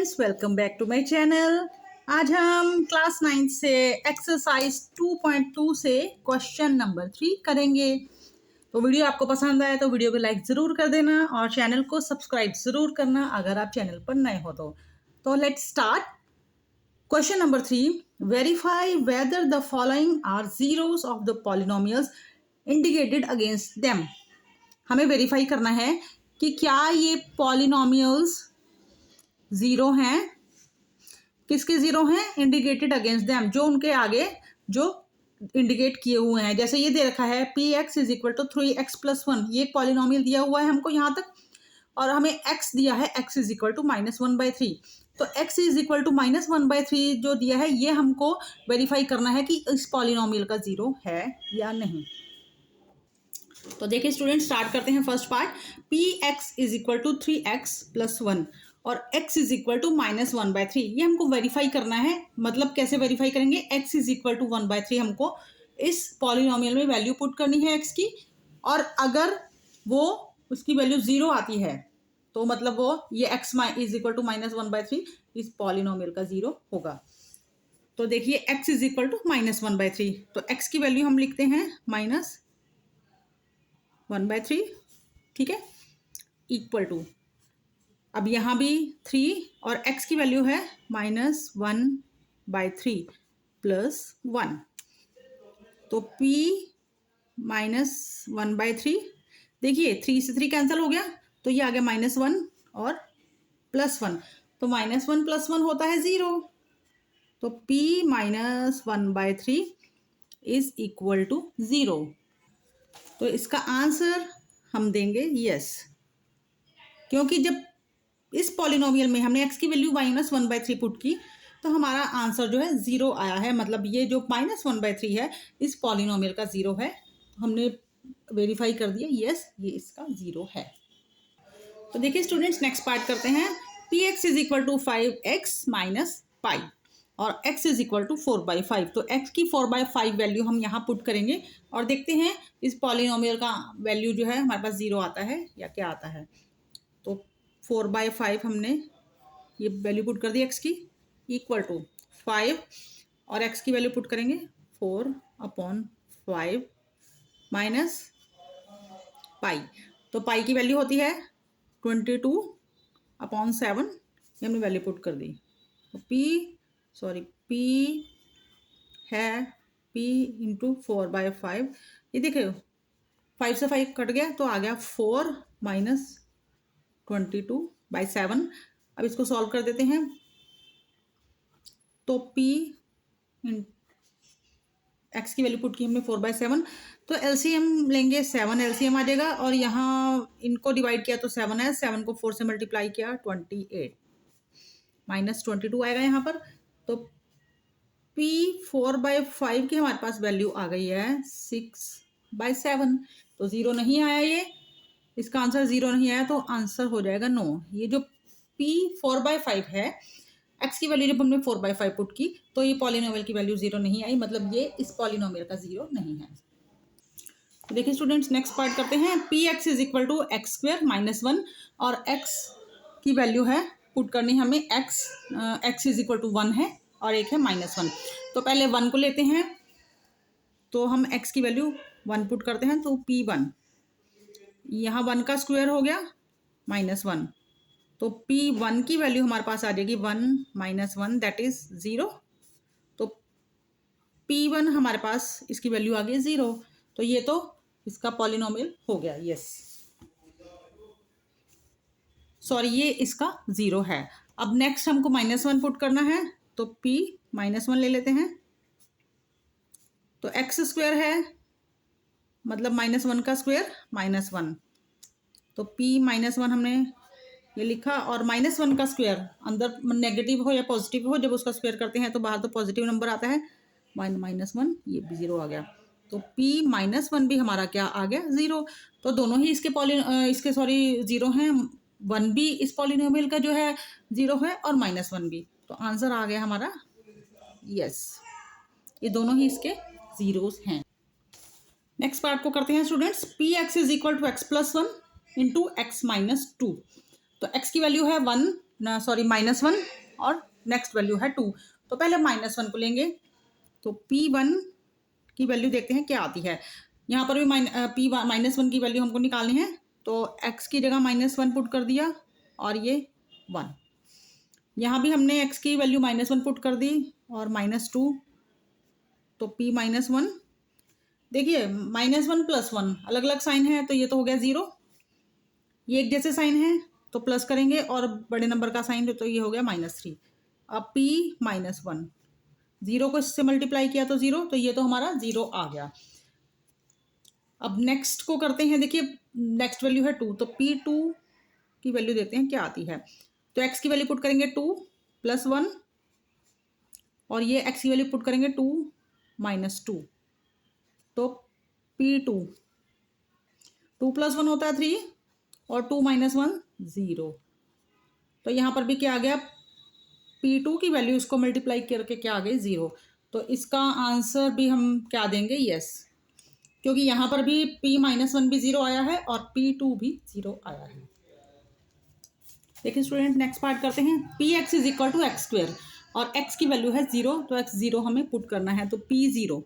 Students, welcome back to my channel. आज हम class 9 से एक्सरसाइज 2.2 से क्वेश्चन नंबर 3 करेंगे। तो वीडियो आपको पसंद आए तो वीडियो को लाइक ज़रूर कर देना और चैनल को सब्सक्राइब ज़रूर करना अगर आप चैनल पर नए हो तो let's start. Question number 3, verify whether the following are zeros of the polynomials indicated against them. हमें वेरीफाई करना है कि क्या ये पॉलिनोमियल्स ज़ीरो हैं। किसके ज़ीरो हैं? इंडिकेटेड अगेंस्ट देम, जो उनके आगे जो इंडिकेट किए हुए हैं। जैसे ये दे रखा है P X is equal to 3x+1, ये पॉलिनोमियल दिया हुआ है हमको यहाँ तक, और हमें x दिया है x इज इक्वल टू -1/3। तो x इज इक्वल टू -1/3 जो दिया है ये हमको वेरीफाई करना है कि इस पॉलिनोमियल का ज़ीरो है या नहीं। तो देखिए स्टूडेंट, स्टार्ट करते हैं first part. P X is equal to 3x+1 और x इज इक्वल टू -1/3, ये हमको वेरीफाई करना है। मतलब कैसे वेरीफाई करेंगे? x इज इक्वल टू 1/3 हमको इस पॉलिनोमियल में वैल्यू पुट करनी है x की, और अगर वो उसकी वैल्यू 0 आती है तो मतलब वो ये x इज इक्वल टू -1/3 इस पॉलिनोमियल का 0 होगा। तो देखिए x इज इक्वल टू -1/3, तो x की वैल्यू हम लिखते हैं -1/3, ठीक है, इक्वल टू, अब यहाँ भी 3 और x की वैल्यू है -1/3 प्लस 1, तो p -1/3, देखिए 3 से 3 कैंसिल हो गया तो ये आ गया -1 और +1, तो -1 + 1 होता है 0, तो p -1/3 इज इक्वल टू 0। तो इसका आंसर हम देंगे यस, क्योंकि जब इस पॉलिनोमियल में हमने x की वैल्यू -1/3 पुट की तो हमारा आंसर जो है 0 आया है। मतलब ये जो -1/3 है इस पॉलिनोमियल का 0 है। हमने वेरीफाई कर दिया, यस ये इसका 0 है। तो देखिए स्टूडेंट्स, नेक्स्ट पार्ट करते हैं। P X is equal to 5x minus pi और x इज इक्वल टू 4/5, तो x की 4/5 वैल्यू हम यहाँ पुट करेंगे और देखते हैं इस पॉलिनोमियल का वैल्यू जो है हमारे पास 0 आता है या क्या आता है। तो 4/5 हमने ये वैल्यू पुट कर दी x की, इक्वल टू 5 और x की वैल्यू पुट करेंगे 4/5 माइनस पाई, तो पाई की वैल्यू होती है 22/7, ये हमने वैल्यू पुट कर दी। तो p है p इंटू 4/5, ये देखिए 5 से 5 कट गया तो आ गया 4 माइनस 22/7। अब इसको सॉल्व कर देते हैं, तो p x की वैल्यू पुट की हमने 4/7, तो एलसीएम लेंगे 7 एलसीएम आ जाएगा, और यहाँ इनको डिवाइड किया तो 7 है, 7 को 4 से मल्टीप्लाई किया 28 -22 आएगा यहाँ पर। तो p 4/5 की हमारे पास वैल्यू आ गई है 6/7, तो 0 नहीं आया, ये इसका आंसर 0 नहीं आया, तो आंसर हो जाएगा नो। ये जो p 4/5 है, x की वैल्यू जब हमने 4/5 पुट की तो ये पॉलिनोमियल की वैल्यू 0 नहीं आई, मतलब ये इस पॉलिनोमियल का 0 नहीं है। तो देखिए स्टूडेंट्स, नेक्स्ट पार्ट करते हैं। P X is equal to x² -1 और x की वैल्यू है पुट करनी हमें x इज इक्वल टू 1 है और एक है -1, तो पहले 1 को लेते हैं, तो हम x की वैल्यू 1 पुट करते हैं, तो p1, यहाँ 1 का स्क्वायर हो गया -1, तो p1 की वैल्यू हमारे पास आ जाएगी 1 - 1 दैट इज 0, तो p1 हमारे पास इसकी वैल्यू आ गई 0, तो ये तो इसका पॉलिनोमियल हो गया, यस सॉरी ये इसका 0 है। अब नेक्स्ट हमको -1 पुट करना है, तो p -1 ले लेते हैं, तो x² है मतलब -1 का स्क्वायर -1, तो p -1 हमने ये लिखा, और -1 का स्क्वायर अंदर नेगेटिव हो या पॉजिटिव हो, जब उसका स्क्वायर करते हैं तो बाहर तो पॉजिटिव नंबर आता है, -1 ये भी 0 आ गया, तो p -1 भी हमारा क्या आ गया 0। तो दोनों ही इसके 0 हैं, 1 भी इस पॉलिनोमियल का जो है 0 है और -1 भी, तो आंसर आ गया हमारा यस, ये दोनों ही इसके जीरोस हैं। नेक्स्ट पार्ट को करते हैं students. P X is equal to x+1 into x -2, तो x की वैल्यू है 1 ना सॉरी -1 और नेक्स्ट वैल्यू है 2। तो पहले -1 को लेंगे, तो P1 की वैल्यू देखते हैं क्या आती है। यहाँ पर भी -1 की वैल्यू हमको निकालनी है, तो x की जगह -1 पुट कर दिया और ये 1। यहाँ भी हमने x की वैल्यू -1 पुट कर दी और -2, तो P -1। देखिए -1 + 1 अलग अलग साइन है, तो ये तो हो गया 0। ये एक जैसे साइन है तो प्लस करेंगे, और बड़े नंबर का साइन तो ये हो गया -3। अब P -1, 0 को इससे मल्टीप्लाई किया तो 0, तो ये तो हमारा 0 आ गया। अब नेक्स्ट को करते हैं। देखिए नेक्स्ट वैल्यू है 2, तो P2 की वैल्यू देते हैं क्या आती है। तो x की वैल्यू पुट करेंगे 2 + 1, और ये x की वैल्यू पुट करेंगे 2 - 2, तो P2, 2 + 1 होता है 3 और 2 - 1 0। तो यहाँ पर भी क्या आ गया, P2 की वैल्यू इसको मल्टीप्लाई करके क्या आ गई 0। तो इसका आंसर भी हम क्या देंगे, यस, क्योंकि यहाँ पर भी P -1 भी 0 आया है और P2 भी 0 आया है। देखिए स्टूडेंट नेक्स्ट पार्ट करते हैं। Px = x² और x की वैल्यू है 0, तो x 0 हमें पुट करना है। तो P0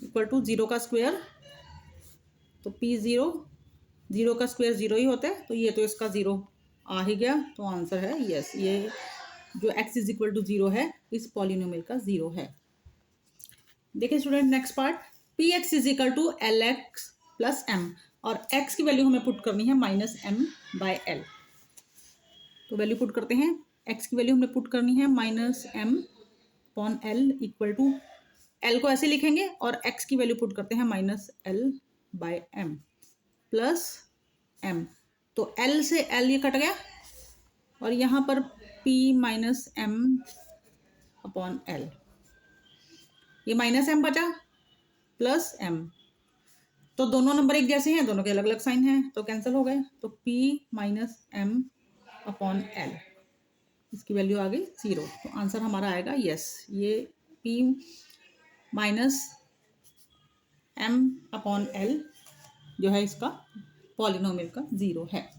= 0 का स्क्वायर, तो P0, 0 का स्क्वायर 0 ही होता है, तो ये तो इसका 0 आ ही गया, तो आंसर है यस। ये जो x = 0 है इस पॉलिनोमियल का 0 है। देखिए student next part, Px = Lx + m और x की वैल्यू हमें पुट करनी है -m/l। तो वैल्यू पुट करते हैं। x की वैल्यू हमें पुट करनी है -m/l = l को ऐसे लिखेंगे, और x की वैल्यू पुट करते हैं -l/m + m। तो l से l ये कट गया, और यहाँ पर P -m/l, ये -m बचा प्लस m। तो दोनों नंबर एक जैसे हैं, दोनों के अलग अलग साइन हैं, तो कैंसिल हो गए। तो P -m/l, इसकी वैल्यू आ गई 0। तो आंसर हमारा आएगा यस, ये P -m/l जो है इसका पॉलिनोमियल का 0 है।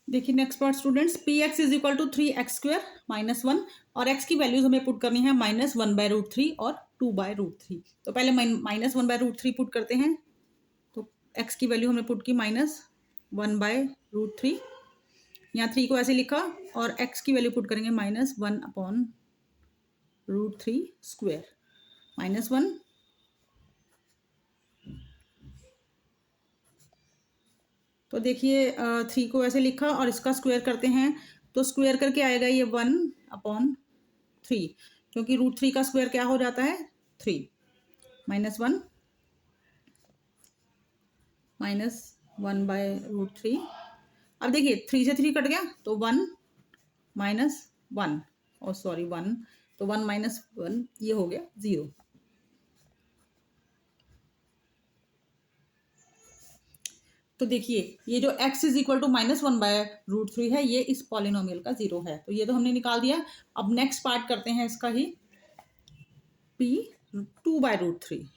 देखिए next part students, Px = 3x² - 1 और x की वैल्यूज हमें पुट करनी है -1/√3 और 2/√3। तो पहले -1/√3 पुट करते हैं। तो x की वैल्यू हमने पुट की -1/√3, यहाँ 3 को ऐसे लिखा, और x की वैल्यू पुट करेंगे -1/√3² -1। तो देखिए 3 को ऐसे लिखा और इसका स्क्वायर करते हैं, तो स्क्वायर करके आएगा ये 1/3, क्योंकि √3 का स्क्वायर क्या हो जाता है 3, -1 -1/√3। अब देखिए 3 से 3 कट गया, तो 1 -1, और सॉरी 1, तो 1 - 1 ये हो गया 0। तो देखिए ये जो x = -1/√3 है, ये इस पॉलिनोमियल का 0 है, तो ये तो हमने निकाल दिया। अब नेक्स्ट पार्ट करते हैं इसका ही, P 2/√3।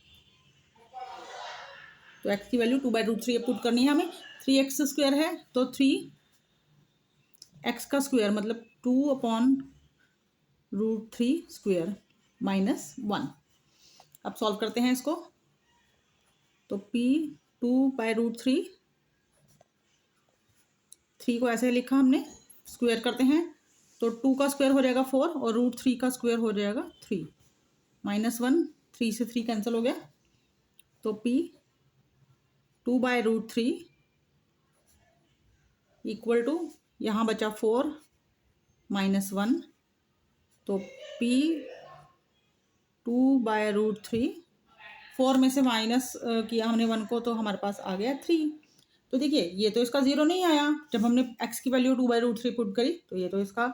तो x की वैल्यू 2/√3 पुट करनी है हमें। 3x² है, तो 3x का स्क्वायर मतलब 2/√3² -1। अब सॉल्व करते हैं इसको। तो P 2/√3, 3 को ऐसे लिखा हमने, स्क्वायर करते हैं, तो 2 का स्क्वायर हो जाएगा 4 और √3 का स्क्वायर हो जाएगा 3, -1, 3 से 3 कैंसिल हो गया। तो P 2/√3 = यहाँ बचा 4 -1, तो P 2/√3, 4 में से माइनस किया हमने 1 को, तो हमारे पास आ गया 3। तो देखिए ये तो इसका 0 नहीं आया, जब हमने x की वैल्यू 2/√3 पुट करी, तो ये तो इसका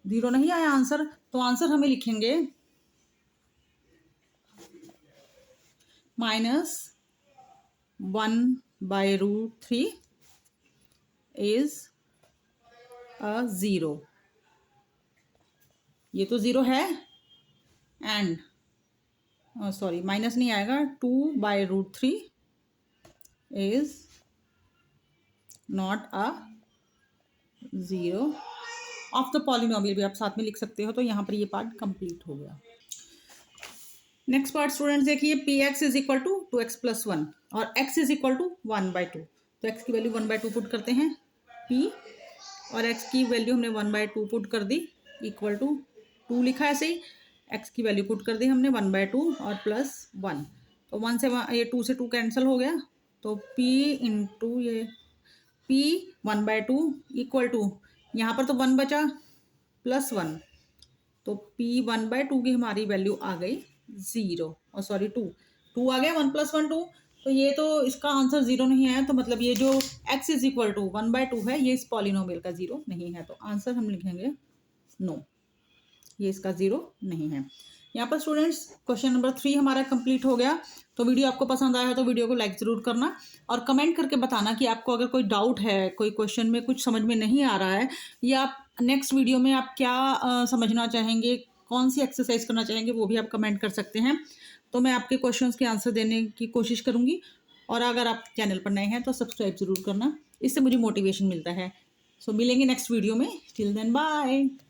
0 नहीं आया आंसर। तो आंसर हमें लिखेंगे -1/√3 इज अ 0। ये तो 0 है, एंड सॉरी माइनस नहीं आएगा, 2/√3 is not a 0 of the polynomial भी आप साथ में लिख सकते हो। तो यहाँ पर ये पार्ट कंप्लीट हो गया। नेक्स्ट पार्ट स्टूडेंट्स देखिए, P X is equal to 2x + 1 और x इज इक्वल टू 1/2। तो x की वैल्यू 1/2 पुट करते हैं p, और x की वैल्यू हमने 1/2 पुट कर दी, इक्वल टू 2 लिखा ऐसे ही। x की वैल्यू पुट कर दी हमने 1/2 और +1। तो 1 से ये 2 से 2 कैंसिल हो गया। तो p इंटू ये p 1/2 इक्वल टू, यहाँ पर तो 1 बचा +1, तो p 1/2 की हमारी वैल्यू आ गई 0, और सॉरी 2 आ गया, 1 + 1 2। तो ये तो इसका आंसर 0 नहीं है, तो मतलब ये जो x इज इक्वल टू 1/2 है, ये इस पॉलिनोमियल का 0 नहीं है। तो आंसर हम लिखेंगे नो, ये इसका 0 नहीं है। यहाँ पर स्टूडेंट्स क्वेश्चन नंबर 3 हमारा कंप्लीट हो गया। तो वीडियो आपको पसंद आया है तो वीडियो को लाइक ज़रूर करना, और कमेंट करके बताना कि आपको अगर कोई डाउट है, कोई क्वेश्चन में कुछ समझ में नहीं आ रहा है, या आप नेक्स्ट वीडियो में आप क्या समझना चाहेंगे, कौन सी एक्सरसाइज करना चाहेंगे, वो भी आप कमेंट कर सकते हैं। तो मैं आपके क्वेश्चंस के आंसर देने की कोशिश करूँगी। और अगर आप चैनल पर नए हैं तो सब्सक्राइब ज़रूर करना, इससे मुझे मोटिवेशन मिलता है। सो मिलेंगे नेक्स्ट वीडियो में। Till then bye.